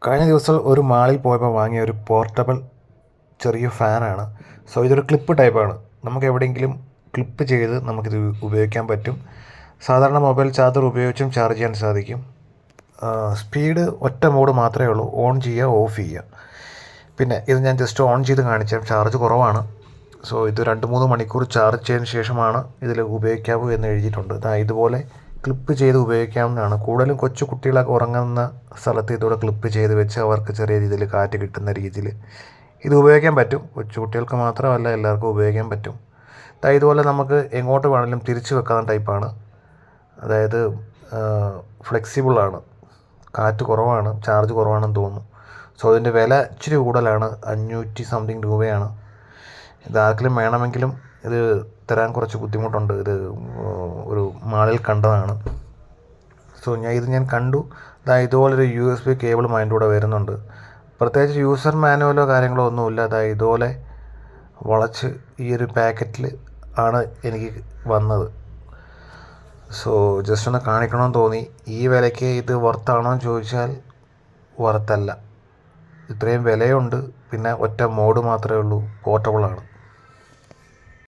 കഴിഞ്ഞ ദിവസം ഒരു മാളിൽ പോയപ്പോൾ വാങ്ങിയ ഒരു പോർട്ടബിൾ ചെറിയ ഫാനാണ്. സോ ഇതൊരു ക്ലിപ്പ് ടൈപ്പാണ്. നമുക്ക് എവിടെയെങ്കിലും ക്ലിപ്പ് ചെയ്ത് നമുക്കിത് ഉപയോഗിക്കാൻ പറ്റും. സാധാരണ മൊബൈൽ ചാർജർ ഉപയോഗിച്ചും ചാർജ് ചെയ്യാൻ സാധിക്കും. സ്പീഡ് ഒറ്റ മോഡ് മാത്രമേ ഉള്ളൂ, ഓൺ ചെയ്യുക ഓഫ് ചെയ്യുക. പിന്നെ ഇത് ഞാൻ ജസ്റ്റ് ഓൺ ചെയ്ത് കാണിച്ചാൽ ചാർജ് കുറവാണ്. സോ ഇത് 2-3 മണിക്കൂർ ചാർജ് ചെയ്തതിന് ശേഷമാണ് ഇതിൽ ഉപയോഗിക്കാവൂ എന്ന് എഴുതിയിട്ടുണ്ട്. ഇതുപോലെ ക്ലിപ്പ് ചെയ്ത് ഉപയോഗിക്കാവുന്നതാണ്. കൂടുതലും കൊച്ചു കുട്ടികളൊക്കെ ഉറങ്ങുന്ന സ്ഥലത്ത് ഇതോടെ ക്ലിപ്പ് ചെയ്ത് വെച്ച് അവർക്ക് ചെറിയ രീതിയിൽ കാറ്റ് കിട്ടുന്ന രീതിയിൽ ഇത് ഉപയോഗിക്കാൻ പറ്റും. കൊച്ചു കുട്ടികൾക്ക് മാത്രമല്ല, എല്ലാവർക്കും ഉപയോഗിക്കാൻ പറ്റും. ഇതുപോലെ നമുക്ക് എങ്ങോട്ട് വേണമെങ്കിലും തിരിച്ചു വെക്കാവുന്ന ടൈപ്പാണ്. അതായത് ഫ്ലെക്സിബിളാണ്, കാറ്റ് കുറവാണ്, ചാർജ് കുറവാണെന്ന് തോന്നുന്നു. സോ ഇതിൻ്റെ വില ഇച്ചിരി കൂടുതലാണ്, 500 സംതിങ് രൂപയാണ്. ഇതാർക്കെങ്കിലും വേണമെങ്കിലും ഇത് തരാൻ കുറച്ച് ബുദ്ധിമുട്ടുണ്ട്. ഇത് ഒരു മാളിൽ കണ്ടതാണ്. സോ ഞാൻ കണ്ടു. ഇതുപോലൊരു USB കേബിളും അതിൻ്റെ കൂടെ വരുന്നുണ്ട്. പ്രത്യേകിച്ച് യൂസർ മാനുവലോ കാര്യങ്ങളോ ഒന്നുമില്ല. ഇതുപോലെ വളച്ച് ഈ ഒരു പാക്കറ്റിൽ ആണ് എനിക്ക് വന്നത്. സോ ജസ്റ്റ് ഒന്ന് കാണിക്കണമെന്ന് തോന്നി. ഈ വിലയ്ക്ക് ഇത് വർത്താണോ എന്ന് ചോദിച്ചാൽ വറുത്തല്ല. ഇത്രയും വിലയുണ്ട്, പിന്നെ ഒറ്റ മോഡ് മാത്രമേ ഉള്ളൂ, പോർട്ടബിളാണ്.